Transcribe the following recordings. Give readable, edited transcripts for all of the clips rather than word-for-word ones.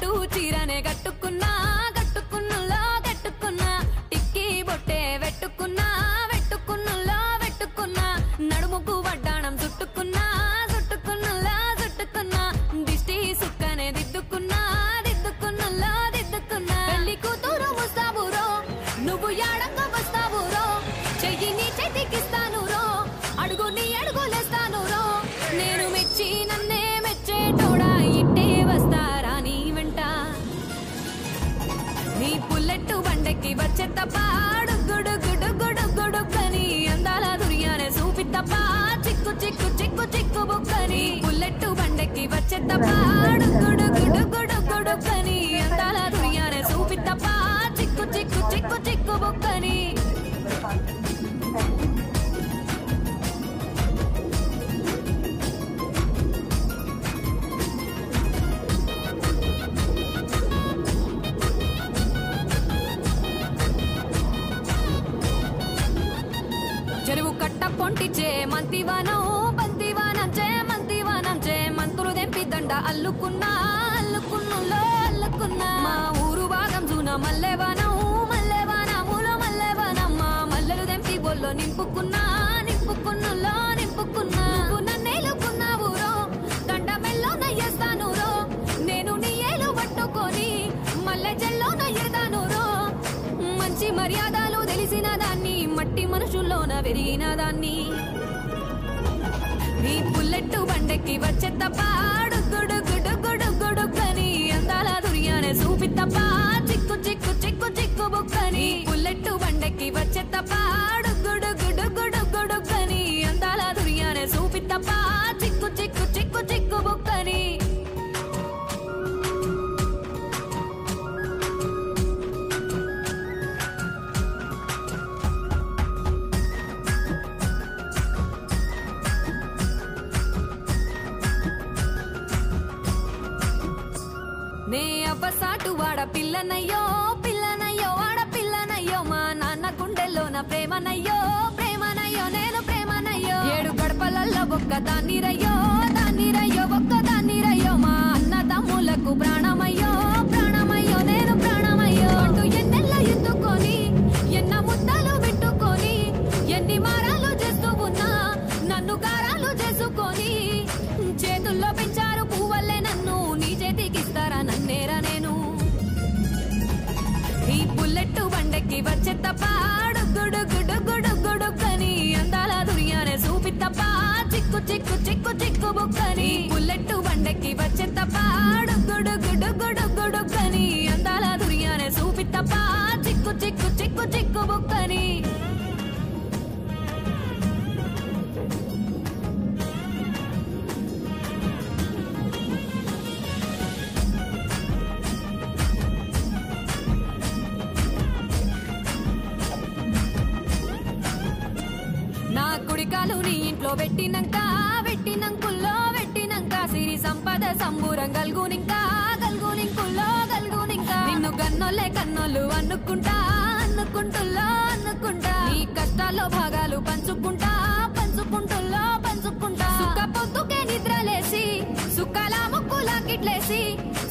పట్టు చీరనే కట్టుకున్నా కట్టుకున్నులో కట్టుకున్నా టిక్కీ బొట్టే వెట్టుకున్నా వెట్టుకున్నులో వెట్టుకున్నా నడుముకు వడ్డాణం చుట్టుకున్నా చుట్టుకున్నులో చుట్టుకున్నా దిష్టి సుక్కనే దిద్దుకున్నా దిద్దుకున్నులో దిద్దుకున్నా పెళ్లి కూతురు ముస్తాబురో నువ్వు యాడంగా వస్తావురో చెయ్యి నీ చేతికిస్తాను రో అడుగు నీ అడుగులేస్తాను రో నేను మెచ్చి నన్నే మెచ్చేటోడా ఇట్టే వస్తారా నీ వెంట నీ పుల్లెట్టు బండెక్కి వచ్చే తప్ప గుడు గుడు గుడు గుడుక్కని అందాల దుర్యానే చూపి తప్ప చిక్కు చిక్కు చిక్కు చిక్కు బుక్కని పుల్లెట్టు బండెక్కి వచ్చే తప్ప గుడు గుడు గుడు గుడుక్కని అందాల దుర్యానే చూపి తప్ప చిక్కు చిక్కు చిక్కు చిక్కు బుక్కని చెరువు కట్ట పొంటిచే మంతివానం బంతివానం చే మంతులు దెంపి దండ అల్లుకున్నా అల్లుకున్నులో అల్లుకున్నా మా ఊరు భాగం జూన మల్లెవానములో మల్లెవానమ్మ మల్లెలు దెంపి బొల్లో నింపుకున్నా నింపుకున్నులో నింపుకున్నా నువ్వు నన్నేలుకున్నావు రో దండ మెల్లో నయ్యేస్తాను రో నేను నీ ఏలు పట్టుకొని మల్లె జల్లో నయ్యేదాను రో మంచి మర్యాదలు తెలిసిన దాన్ని మట్టి మనుషుల్లోన పెరిగిన దాన్ని నీ పుల్లెట్టు బండెక్కి వచ్చే తప్ప గుడు గుడు గుడు గుడుక్కని అందాల దుర్యానే చూపి తప్ప చిక్కు చిక్కు చిక్కు చిక్కు బుక్కని పుల్లెట్టు బండెక్కి వచ్చే తప్ప గుడు గుడు గుడు గుడుక్కని అందాల దుర్యానే చూపి తప్ప చిక్కు చిక్కు చిక్కు చిక్కు బుక్కని నే అవ్వసాటు వాడ పిల్లనయ్యో పిల్లనయ్యో వాడ పిల్లనయ్యో మా నాన్న గుండెల్లోన ప్రేమనయ్యో ప్రేమనయ్యో నేను ప్రేమనయ్యో 7 గడపలల్లో ఒక్క దాన్నిరయ్యో దాన్నిరయ్యో ఒక్క దాన్నిరయ్యో మా అన్న తమ్ములకు ప్రాణమయ్యో ప్రాణమయ్యో నేను ప్రాణమయ్యో అంటూ ఎన్నెల్ల ఎత్తుకొని ఎన్న ముద్దలు పెట్టుకొని ఎన్ని మారాలు చేస్తూ ఉన్నా నన్ను గారాలు చేసుకొని చేతుల్లో పెంచారు పువ్వల్లే నన్ను నీ చేతికిస్తారా నన్నేరా నేను ఈ పుల్లెట్టు బండెక్కి వచ్చే తప్ప గుడు గుడు గుడు గుడుక్కని అందాల దుర్యానే చూపి తప్ప చిక్కు చిక్కు చిక్కు చిక్కు బుక్కని పుల్లెట్టు బండెక్కి వచ్చే తప్ప గుడు గుడు గుడు గుడుక్కని అందాల దుర్యానే చూపి తప్ప చిక్కు చిక్కు చిక్కు చిక్కు బుక్కని నా కుడికాలు నీ ఇంట్లో పెట్టినంక సిరి సంపద సంబూరం గల్గునింకా నిన్ను గన్నోలే కన్నోళ్ళు అనుకుంటా నీ కష్టాల్లో భాగాలు పంచుకుంటా సుక్క పొద్దుకే నిద్రలేసి సుక్కలా ముక్కులా కిట్లేసి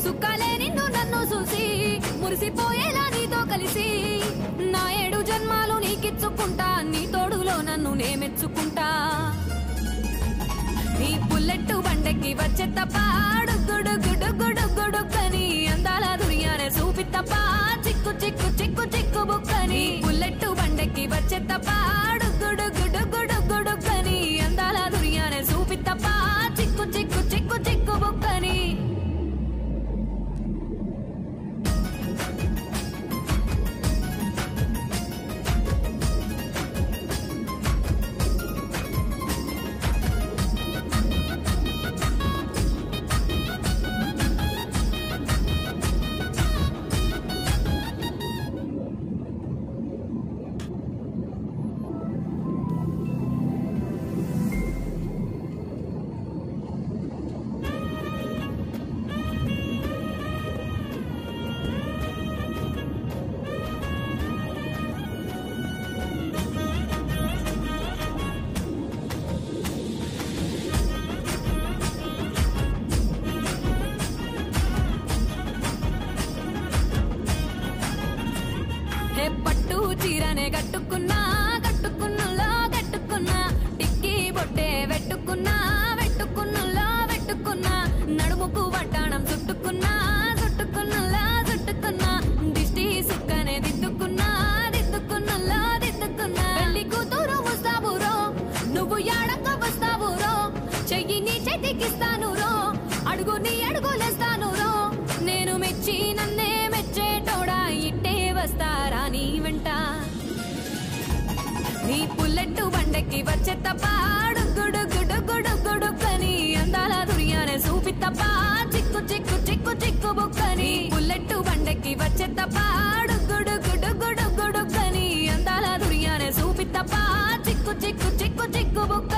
సుక్కలే నిన్ను నన్ను చూసి మురిసిపోయేలా నీతో కలిసి నా 7 జన్మాలు నీకిచ్చుకుంటా నీ తోడులో నన్ను నే మెచ్చుకుంటా నీ పుల్లెట్టు బండెక్కి వచ్చే తప్ప గుడు గుడు గుడు గుడుక్కని అందాల దుర్యానే చూపి తప్ప చిక్కు చిక్కు చిక్కు చిక్కు బుక్కని పుల్లెట్టు బండెక్కి వచ్చే తప్ప గుడు గుడు గుడు గుడుక్కని అందాల దుర్యానే చూపి తప్ప చిక్కు చిక్కు చిక్కు చిక్కు బుక్కని చీరనే కట్టుకున్నా కట్టుకున్నులో కట్టుకున్నా టిక్కీ బొట్టే వెట్టుకున్నా వెట్టుకున్నులో వెట్టుకున్నా నడుముకు వడ్డాణం చుట్టుకున్నా చుట్టుకున్నులో చుట్టుకున్నా దిష్టి సుక్కనే దిద్దుకున్నా దిద్దుకున్నులో దిద్దుకున్నా పెళ్లి కూతురు ముస్తాబురో నువ్వు యాడంగా వస్తావురో చెయ్యి నీ చేతికిస్తాను రో అడుగు నీ అడుగులేస్తాను రో నేను మెచ్చి నన్నే మెచ్చేటోడా ఇట్టే వస్తారా నీ వెంట నీ పుల్లెట్టు బండకి వచ్చే తప్ప గుడు గుడు గుడు గుడుకని అందాల దుర్యానే చూపి తప్ప చిక్కు చిక్కు చిక్కు చిక్కు బుక్కని పుల్లెట్టు బండకి వచ్చే తప్ప గుడు గుడు గుడు గుడుకని అందాల దుర్యానే చూపి తప్ప చిక్కు చిక్కు చిక్కు చిక్కు బుక్క